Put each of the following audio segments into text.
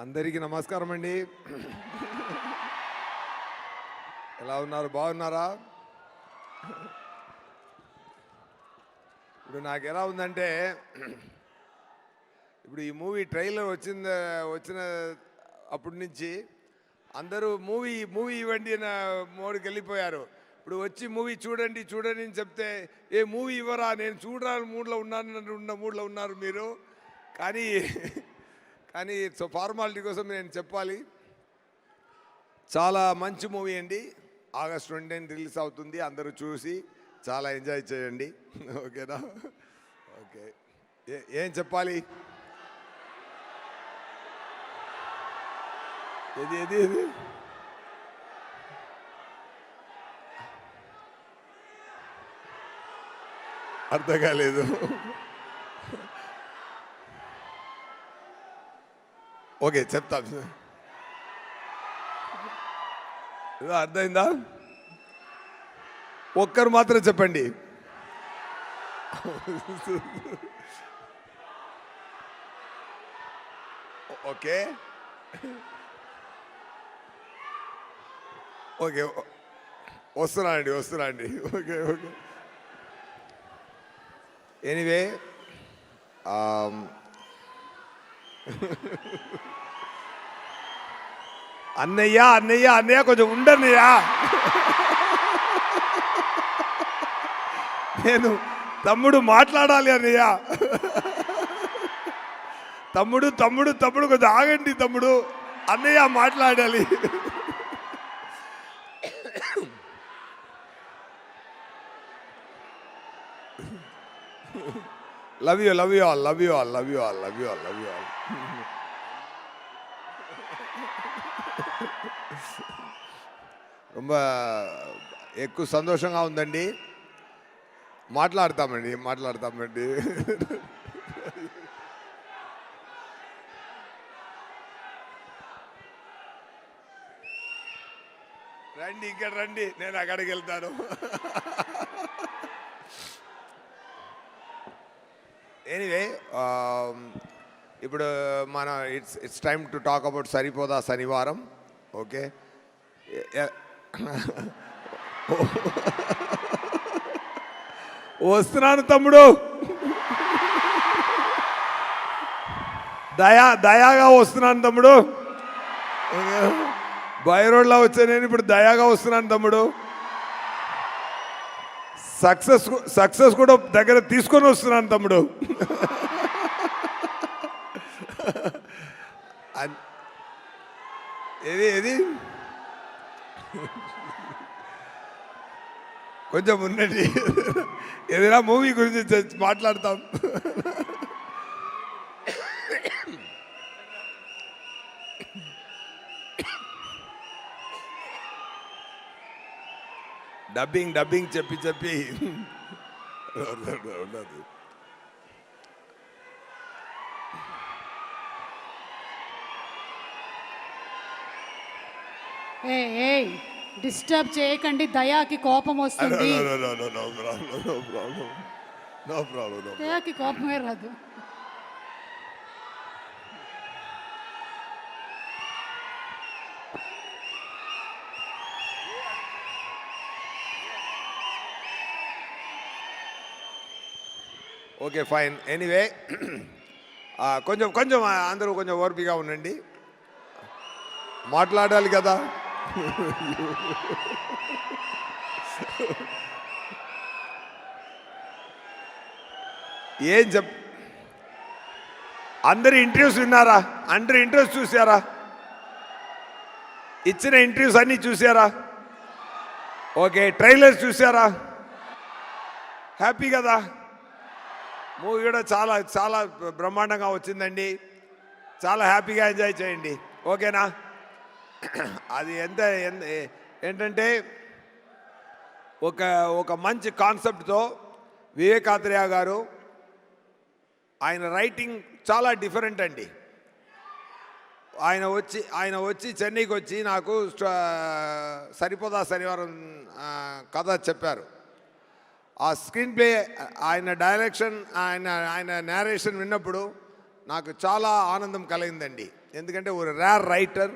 అందరికీ నమస్కారం అండి. ఎలా ఉన్నారు? బాగున్నారా? ఇప్పుడు నాకు ఎలా ఉందంటే, ఇప్పుడు ఈ మూవీ ట్రైలర్ వచ్చిన అప్పటి నుంచి అందరూ మూవీ ఇవ్వండి నా మోడికి వెళ్ళిపోయారు. ఇప్పుడు వచ్చి మూవీ చూడండి చూడండి అని చెప్తే ఏ మూవీ ఇవ్వరా, నేను చూడాలని మూడ్లో ఉన్నారు మీరు. కానీ సో ఫార్మాలిటీ కోసం నేను చెప్పాలి, చాలా మంచి మూవీ అండి. ఆగస్ట్ 20 రిలీజ్ అవుతుంది. అందరూ చూసి చాలా ఎంజాయ్ చేయండి. ఓకేనా? ఓకే, ఏం చెప్పాలి? ఏది అర్థం కాలేదు. ఓకే, చెప్తా. అర్థమైందా? ఒక్కరు మాత్రం చెప్పండి. ఓకే ఓకే, వస్తున్నా అండి. ఓకే. ఎనీవే, అన్నయ్య కొంచెం ఉండన్నయ్యా. నేను తమ్ముడు మాట్లాడాలి అన్నయ్య. తమ్ముడు కొంచెం ఆగండి తమ్ముడు, అన్నయ్య మాట్లాడాలి. Love you all. ரொம்ப ఎక్కువ సంతోషంగా ఉందండి. మాట్లాడతామండి. రండి, ఇక్కడ రండి, నేను అక్కడికి వెళ్తాను. ఎనీవే, ఇప్పుడు మన it's time to talk about Saripodhaa Sanivaaram. Okay, వస్తున్నాను తమ్ముడు. దయాగా వస్తున్నాను తమ్ముడు. బై రోడ్లో వచ్చా నేను, ఇప్పుడు దయాగా వస్తున్నాను తమ్ముడు. సక్సెస్ కూడా దగ్గర తీసుకొని వస్తున్నాను తమ్ముడు. ఏది కొంచెం ఉన్నది, ఏదైనా మూవీ గురించి మాట్లాడతాం. డబ్బింగ్ చెప్పి ఉండదు. డిస్టర్బ్ చేయకండి, దయాకి కోపం వస్తుంది. No problem. దయాకి కోపమే రాదు. Okay, fine. ఎనీవే, కొంచెం అందరూ కొంచెం ఓర్పిగా ఉండండి, మాట్లాడాలి కదా. ఏం అందరి ఇంటర్వ్యూస్ విన్నారా? అందరి ఇంటర్వ్యూస్ చూసారా? ఇచ్చిన ఇంటర్వ్యూస్ అన్నీ చూసారా? ఓకే, ట్రైలర్స్ చూసారా? హ్యాపీ కదా? మూవీ కూడా చాలా బ్రహ్మాండంగా వచ్చిందండి. చాలా హ్యాపీగా ఎంజాయ్ చేయండి. ఓకేనా? అది ఏంటంటే ఒక మంచి కాన్సెప్ట్తో వివేకాత్రేయ గారు, ఆయన రైటింగ్ చాలా డిఫరెంట్ అండి. ఆయన వచ్చి చెన్నైకి వచ్చి నాకు సరిపోదా శనివారం కథ చెప్పారు. ఆ స్క్రీన్ ప్లే, ఆయన డైరెక్షన్, ఆయన నేరేషన్ విన్నప్పుడు నాకు చాలా ఆనందం కలిగిందండి. ఎందుకంటే ఒక రేర్ రైటర్,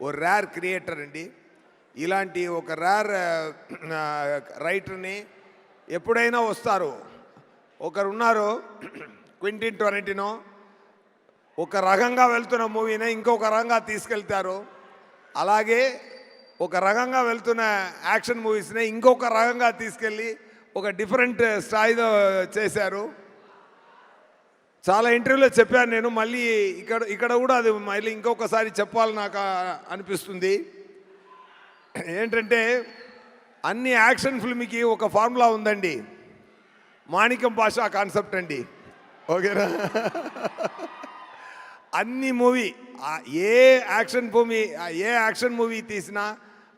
ఒక రేర్ క్రియేటర్ అండి. ఇలాంటి ఒక రేర్ రైటర్ని ఎప్పుడైనా వస్తారు. ఒకరు ఉన్నారు క్వింటిన్ టొరంటినో, ఒక రకంగా వెళ్తున్న మూవీని ఇంకొక రకంగా తీసుకెళ్తారు. అలాగే ఒక రకంగా వెళ్తున్న యాక్షన్ మూవీస్ని ఇంకొక రకంగా తీసుకెళ్ళి ఒక డిఫరెంట్ స్థాయిలో చేశారు. చాలా ఇంటర్వ్యూలో చెప్పాను నేను, మళ్ళీ ఇక్కడ కూడా అది మళ్ళీ ఇంకొకసారి చెప్పాలని నాకు అనిపిస్తుంది. ఏంటంటే అన్ని యాక్షన్ ఫిల్మ్కి ఒక ఫార్ములా ఉందండి, మాణిక్యం భాష కాన్సెప్ట్ అండి. ఓకేనా? అన్ని మూవీ ఏ యాక్షన్ మూవీ తీసినా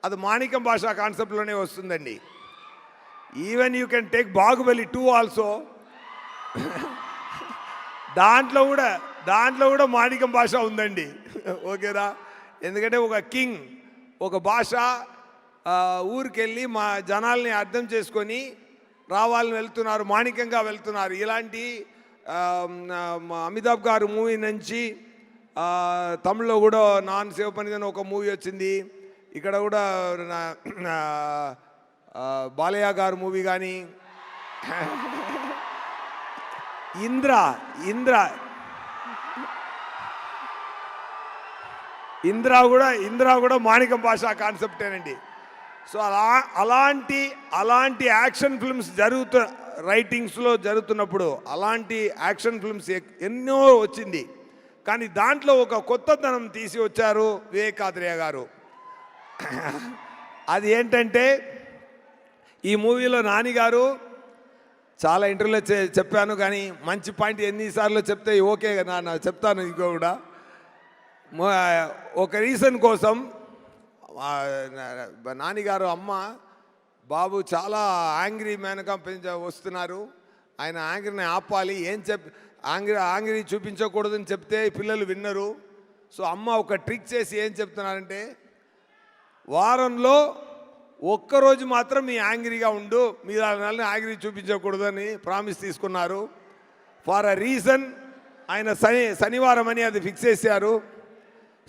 అది మాణిక్యం భాష కాన్సెప్ట్లోనే వస్తుందండి. Even you can take Baahubali 2 also. దాంట్లో కూడా మాణిక్యం భాష ఉందండి. ఓకేనా? ఎందుకంటే ఒక కింగ్ ఒక భాష ఊరికెళ్ళి మా జనాల్ని అర్థం చేసుకొని రావాలని వెళ్తున్నారు, మాణిక్యంగా వెళ్తున్నారు. ఇలాంటి అమితాబ్ గారు మూవీ నుంచి తమిళ్లో కూడా నాన్ శివపనిదని ఒక మూవీ వచ్చింది. ఇక్కడ కూడా బాలయ్య గారు మూవీ కానీ ఇంద్ర కూడా మాణిక్యం భాష కాన్సెప్టేనండి. సో అలాంటి యాక్షన్ ఫిల్మ్స్ రైటింగ్స్లో జరుగుతున్నప్పుడు అలాంటి యాక్షన్ ఫిల్మ్స్ ఎన్నో వచ్చింది. కానీ దాంట్లో ఒక కొత్తదనం తీసి వచ్చారు వివేకాత్రేయ గారు. అది ఏంటంటే ఈ మూవీలో నాని గారు చాలా ఇంటర్వ్యూలో చెప్పాను, కానీ మంచి పాయింట్ ఎన్నిసార్లు చెప్తే ఓకే నా చెప్తాను. ఇంకో కూడా ఒక రీజన్ కోసం నానిగారు అమ్మ బాబు చాలా యాంగ్రీ మ్యాన్గా వస్తున్నారు, ఆయన యాంగ్రీని ఆపాలి, యాంగ్రీ చూపించకూడదని చెప్తే పిల్లలు విన్నరు. సో అమ్మ ఒక ట్రిక్ చేసి ఏం చెప్తున్నారంటే, వారంలో ఒక్కరోజు మాత్రం మీ యాంగ్రీగా ఉండు, మీరు యాంగ్రీ చూపించకూడదని ప్రామిస్ తీసుకున్నారు. ఫర్ అ రీజన్ ఆయన శనివారం అని అది ఫిక్స్ చేశారు.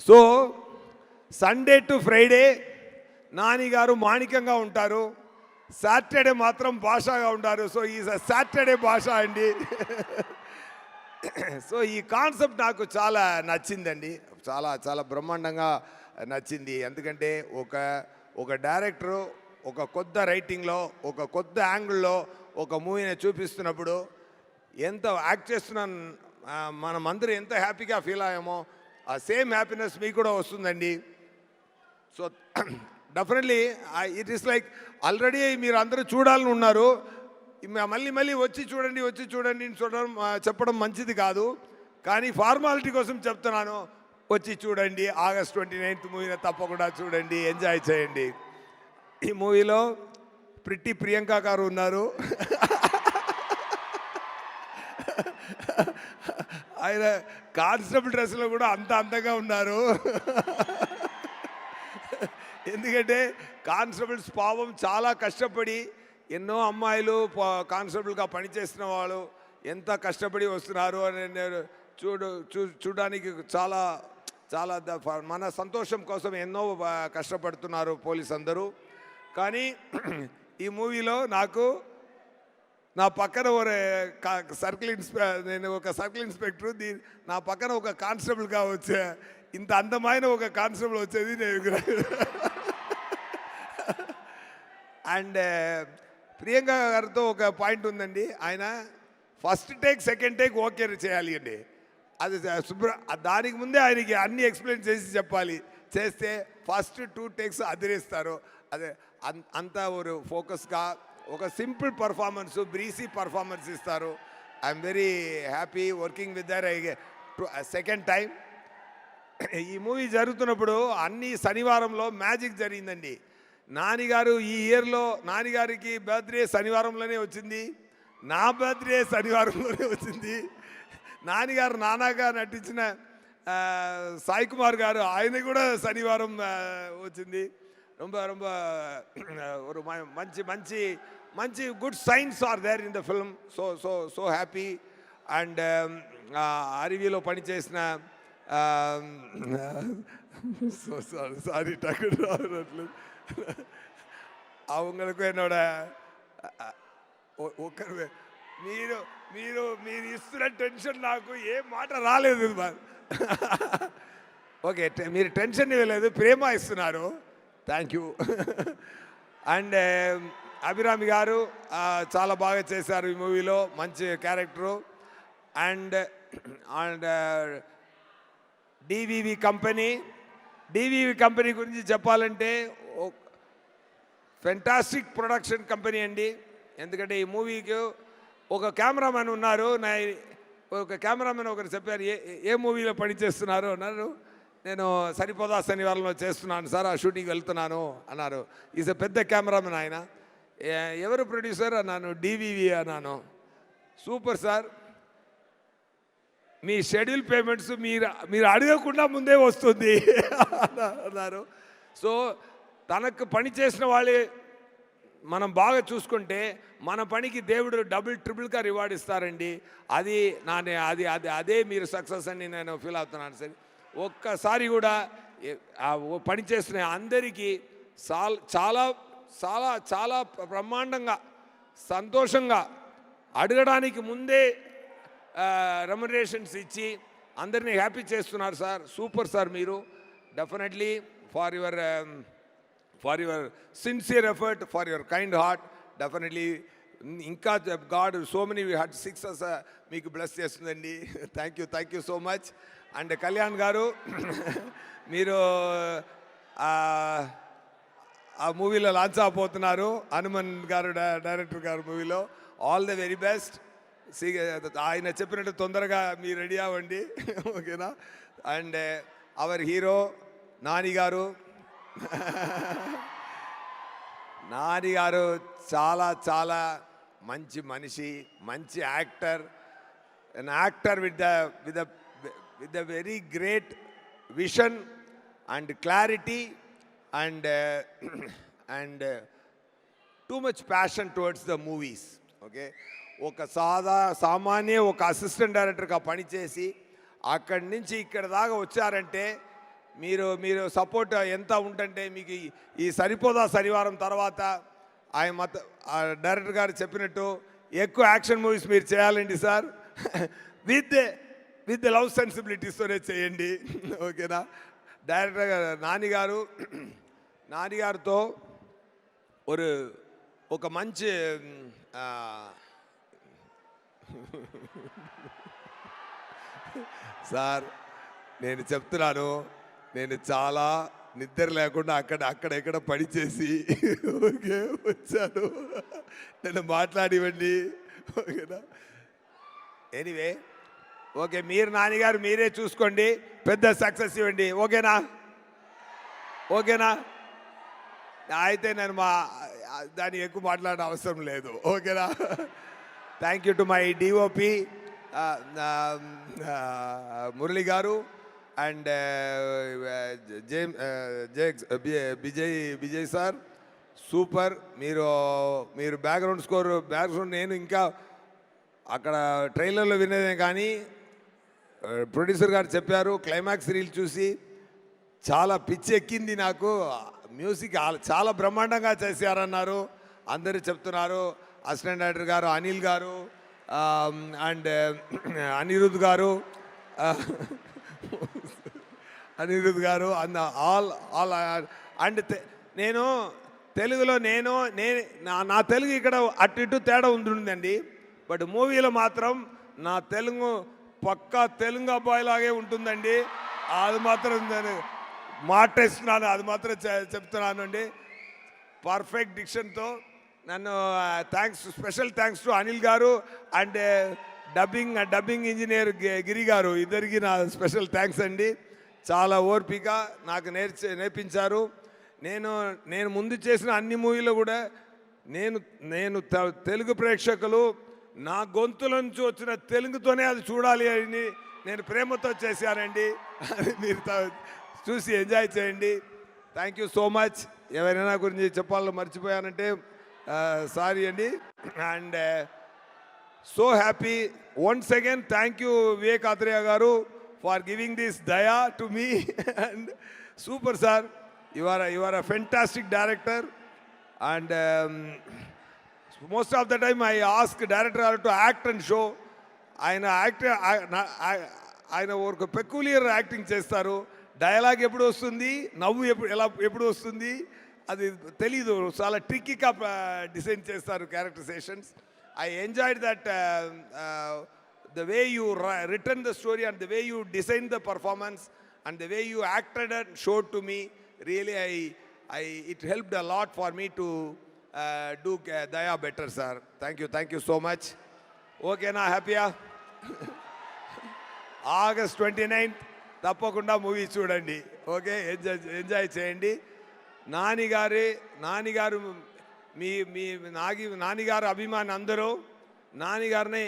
So Sunday to Friday Nani గారు మాణిక్యంగా ఉంటారు, సాటర్డే మాత్రం భాషగా ఉంటారు. సో ఈ సాటర్డే భాష అండి. సో ఈ కాన్సెప్ట్ నాకు చాలా నచ్చిందండి, చాలా బ్రహ్మాండంగా నచ్చింది. ఎందుకంటే ఒక డైరెక్టరు ఒక కొత్త రైటింగ్లో ఒక కొత్త యాంగిల్లో ఒక మూవీని చూపిస్తున్నప్పుడు ఎంత యాక్ట్ చేస్తున్నాను మనమందరూ ఎంత హ్యాపీగా ఫీల్ అయ్యామో ఆ సేమ్ హ్యాపీనెస్ మీకు కూడా వస్తుందండి. So definitely it is like already మీరు అందరూ చూడాలని ఉన్నారు, మళ్ళీ వచ్చి చూడండి చెప్పడం మంచిది కాదు. కానీ ఫార్మాలిటీ కోసం చెప్తున్నాను, వచ్చి చూడండి. August 29th మూవీని తప్పకుండా చూడండి, ఎంజాయ్ చేయండి. ఈ మూవీలో ప్రిట్టి ప్రియాంక గారు ఉన్నారు. ఆయన కానిస్టేబుల్ డ్రెస్లో కూడా అంత అందంగా ఉన్నారు. ఎందుకంటే కానిస్టేబుల్స్ పాపం చాలా కష్టపడి, ఎన్నో అమ్మాయిలు కానిస్టేబుల్గా పనిచేసిన వాళ్ళు ఎంత కష్టపడి వస్తున్నారు అని నేను చూడడానికి చాలా మన సంతోషం కోసం ఎన్నో కష్టపడుతున్నారు పోలీస్ అందరూ. కానీ ఈ మూవీలో నా పక్కన నేను ఒక సర్కిల్ ఇన్స్పెక్టర్, నా పక్కన ఒక కానిస్టేబుల్గా వచ్చే ఇంత అందమైన ఒక కానిస్టేబుల్ వచ్చేది నేను. అండ్ ప్రియాంక గారితో ఒక పాయింట్ ఉందండి, ఆయన first take second take okay చేయాలి అండి. అది దానికి ముందే ఆయనకి అన్ని ఎక్స్ప్లెయిన్ చేసి చెప్పాలి, చేస్తే ఫస్ట్ 2 టేక్స్ అదిరేస్తారు. అదే అంత ఒక ఫోకస్గా ఒక సింపుల్ పర్ఫార్మెన్స్, బ్రీసీ పర్ఫార్మెన్స్ ఇస్తారు. I'm very happy working with their second time. ఈ మూవీ జరుగుతున్నప్పుడు అన్ని శనివారంలో మ్యాజిక్ జరిగిందండి. నానిగారు ఈ ఇయర్లో నానిగారికి బర్త్డే శనివారంలోనే వచ్చింది, నా బర్త్డే శనివారంలోనే వచ్చింది. నానిగారు నానాగా నటించిన సాయి కుమార్ గారు ఆయన కూడా శనివారం వచ్చింది. ఒక మంచి good signs are there in the film. So happy. And అరివిలో పనిచేసిన சாரி டக்குனு அவங்களுக்கும் என்னோட ఒకరు మీరు మీరు మీరు ఇస్తున్న టెన్షన్ నాకు ఏ మాట రాలేదు ఓకే మీరు టెన్షన్ ఇవ్వలేదు ప్రేమ ఇస్తున్నారు థ్యాంక్ యూ అండ్ అభిరామి గారు చాలా బాగా చేశారు ఈ మూవీలో మంచి character and and DVV company గురించి చెప్పాలంటే ఫెంటాస్టిక్ ప్రొడక్షన్ కంపెనీ అండి ఎందుకంటే ఈ మూవీకి ఒక కెమెరామెన్ ఉన్నారు ఒక కెమెరామెన్ ఒకరు చెప్పారు ఏ మూవీలో పనిచేస్తున్నారు అన్నారు నేను సరిపోదా శనివారంలో చేస్తున్నాను సార్ ఆ షూటింగ్కి వెళ్తున్నాను అన్నారు ఈజ్ పెద్ద కెమెరామెన్ ఆయన ఎవరు ప్రొడ్యూసర్ అన్నాను డివివి అన్నాను సూపర్ సార్ మీ షెడ్యూల్ పేమెంట్స్ మీరు అడగకుండా ముందే వస్తుంది అన్నారు సో తనకు పని చేసిన వాళ్ళే మనం బాగా చూసుకుంటే మన పనికి దేవుడు డబుల్ ట్రిపుల్గా రివార్డ్ ఇస్తారండి అది అదే మీరు సక్సెస్ అని నేను ఫీల్ అవుతున్నాను సార్ ఒక్కసారి కూడా పని చేస్తున్న అందరికీ చాలా చాలా చాలా బ్రహ్మాండంగా సంతోషంగా అడగడానికి ముందే రెమ్యునరేషన్స్ ఇచ్చి అందరినీ హ్యాపీ చేస్తున్నారు సార్ సూపర్ సార్ మీరు definitely for your sincere effort for your kind heart definitely ఇంకా God so many heart success మీకు బ్లెస్ చేస్తుందండి thank you so much and Kalyan గారు మీరు ఆ మూవీలో లాంచ్ అవబోతున్నారు హనుమన్ గారు డైరెక్టర్ గారు మూవీలో ఆల్ ద వెరీ బెస్ట్ ఆయన చెప్పినట్టు తొందరగా మీరు రెడీ అవ్వండి ఓకేనా అండ్ అవర్ హీరో నాని గారు చాలా చాలా మంచి మనిషి మంచి actor an actor with a very great vision and clarity and too much passion towards the movies okay ఒక సామాన్య ఒక అసిస్టెంట్ డైరెక్టర్గా పనిచేసి అక్కడి నుంచి ఇక్కడ దాకా వచ్చారంటే మీరు సపోర్ట్ ఎంత ఉంటుంటే మీకు ఈ సరిపోదా శనివారం తర్వాత ఆయన డైరెక్టర్ గారు చెప్పినట్టు ఎక్కువ యాక్షన్ మూవీస్ మీరు చేయాలండి సార్ విత్ లవ్ సెన్సిబిలిటీస్తోనే చేయండి ఓకేనా డైరెక్టర్ గారు నాని గారితో ఒక మంచి సార్ నేను చెప్తున్నాను నేను చాలా నిద్ర లేకుండా అక్కడెక్కడ పనిచేసి ఓకే వచ్చాను నేను మాట్లాడివ్వండి ఓకేనా ఎనీవే ఓకే మీరు నాన్నగారు మీరే చూసుకోండి పెద్ద సక్సెస్ ఇవ్వండి ఓకేనా అయితే నేను దాన్ని ఎక్కువ మాట్లాడే అవసరం లేదు ఓకేనా thank you to my DOP Murali గారు అండ్ విజయ్ సార్ సూపర్ మీరు బ్యాక్గ్రౌండ్ నేను ఇంకా అక్కడ ట్రైలర్లో వినేదే కానీ ప్రొడ్యూసర్ గారు చెప్పారు క్లైమాక్స్ రీల్ చూసి చాలా పిచ్చి ఎక్కింది నాకు మ్యూజిక్ చాలా బ్రహ్మాండంగా చేశారన్నారు అందరూ చెప్తున్నారు అసిస్టెంట్ డైరెక్టర్ గారు అనిల్ గారు అండ్ అనిరుద్ గారు అండ్ ఆల్ అండ్ నేను తెలుగులో నా తెలుగు ఇక్కడ అటు ఇటు తేడా ఉంటుందండి బట్ మూవీలో మాత్రం నా తెలుగు పక్కా తెలుగు అబ్బాయిలాగే ఉంటుందండి అది మాత్రం నేను మాటేస్తున్నాను అది మాత్రం చెప్తున్నాను అండి పర్ఫెక్ట్ డిక్షన్తో నన్ను స్పెషల్ థ్యాంక్స్ టు అనిల్ గారు అండ్ డబ్బింగ్ ఇంజనీర్ గిరి గారు ఇద్దరికి నా స్పెషల్ థ్యాంక్స్ అండి చాలా ఓర్పిక నాకు నేర్పించారు నేను ముందు చేసిన అన్ని మూవీలో కూడా నేను తెలుగు ప్రేక్షకులు నా గొంతుల నుంచి వచ్చిన తెలుగుతోనే అది చూడాలి అని నేను ప్రేమతో చేశానండి అది మీరు చూసి ఎంజాయ్ చేయండి థ్యాంక్ యూ సో మచ్ ఎవరైనా గురించి చెప్పాలో మర్చిపోయానంటే సారీ అండి and so happy once again thank you Vivek Athreya గారు for giving this Daya to me. And super, sir. You are a fantastic director. And most of the time I ask director to act and show. ఆయన ఒక peculiar acting చేస్తారు. Dialogue ఎప్పుడు వస్తుంది, నవ్వు ఎప్పుడు వస్తుంది అది తెలీదు. చాలా ట్రిక్కీగా డిజైన్ చేస్తారు characterisations. I enjoyed that the way you written the story and the way you designed the performance and the way you acted and showed to me, really it helped a lot for me to do Daya better, sir. Thank you so much. Okay na, happy ah? August 29th తప్పకుండా movie చూడండి. Okay, enjoy చేయండి. నానిగారు మీ నానిగారు అభిమాని అందరూ నానిగారు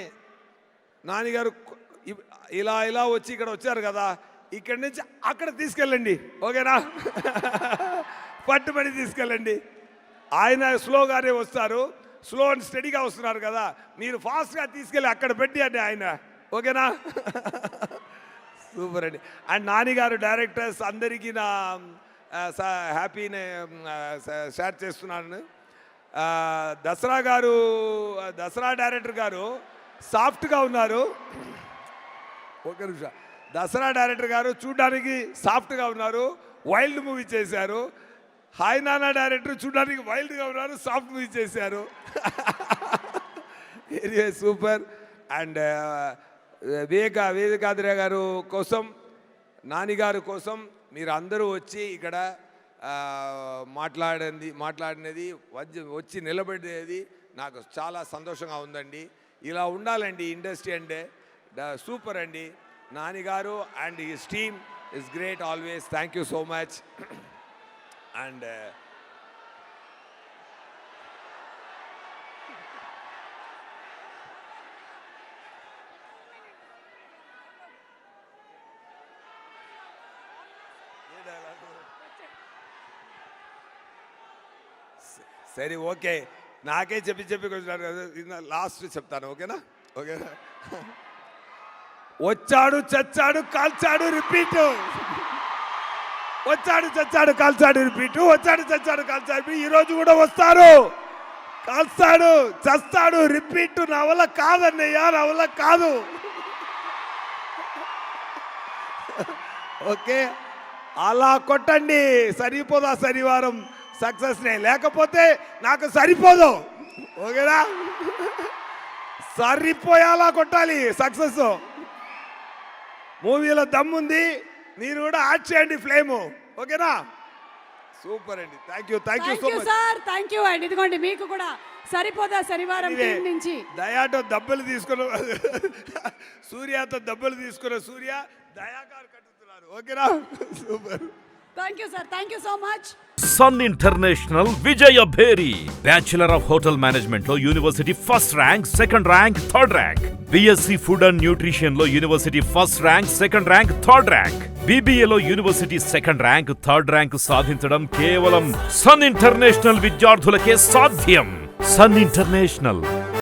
ఇలా వచ్చి ఇక్కడ వచ్చారు కదా, ఇక్కడి నుంచి అక్కడ తీసుకెళ్ళండి. ఓకేనా? పట్టుబడి తీసుకెళ్ళండి. ఆయన స్లోగానే వస్తారు, స్లో అండ్ స్టడీగా వస్తున్నారు కదా, మీరు ఫాస్ట్గా తీసుకెళ్ళి అక్కడ పెట్టి అండి ఆయన. ఓకేనా? సూపర్ అండి. అండ్ నానిగారు డైరెక్టర్స్ అందరికీ నా హ్యాపీని షేర్ చేస్తున్నాను. దసరా డైరెక్టర్ గారు సాఫ్ట్గా ఉన్నారు. ఒక నిమిషం. దసరా డైరెక్టర్ గారు చూడడానికి సాఫ్ట్గా ఉన్నారు, వైల్డ్ మూవీ చేశారు. హాయ్ నానా డైరెక్టర్ చూడడానికి వైల్డ్గా ఉన్నారు, సాఫ్ట్ మూవీ చేశారు. సూపర్. అండ్ వివేకాద్రి గారు కోసం, నానిగారు కోసం మీరు అందరూ వచ్చి ఇక్కడ మాట్లాడినది వచ్చి నిలబడేది నాకు చాలా సంతోషంగా ఉందండి. ఇలా ఉండాలండి ఇండస్ట్రీ అంటే. సూపర్ అండి. నానిగారు and his team is great always. Thank you so much. And సరే, ఓకే, నాకే చెప్పి కొంచెం లాస్ట్ చెప్తాను. ఓకేనా? ఓకేనా? వచ్చాడు చచ్చాడు కాల్చాడు రిపీట్, వచ్చాడు చచ్చాడు కాల్చాడు రిపీట్, వచ్చాడు చచ్చాడు కాల్చాడు. ఈరోజు కూడా వస్తారు, కాల్స్తాడు చస్తాడు రిపీట్. నా వల్ల కాదన్నయ్యా, నా వల్ల కాదు. ఓకే, అలా కొట్టండి, సరిపోదా శనివారం సక్సెస్నే, లేకపోతే నాకు సరిపోదు. ఓకేనా? సరిపోయేలా కొట్టాలి సక్సెస్. మూవీలో దమ్ముంది, మీరు కూడా యాడ్ చేయండి ఫ్లేము. ఓకేనా? సూపర్ అండి. Thank you so much sir. Thank you అండి. ఇదిగోండి మీకు కూడా సరిపోదా శనివారం టీం నుంచి దయాతో దెబ్బలు తీసుకున్న సూర్యతో దెబ్బలు తీసుకున్న సూర్య దయాగారు కట్టుతున్నారు. ఓకేనా? Super. Thank you sir. Thank you so much. Sun International Vijaya Bheri bachelor of hotel management లో university first rank, second rank, third rank. BSc food and nutrition లో university first rank, second rank, third rank. బీబీఏలో university second rank, third rank సాధించడం కేవలం sun international విద్యార్థులకే సాధ్యం. Sun international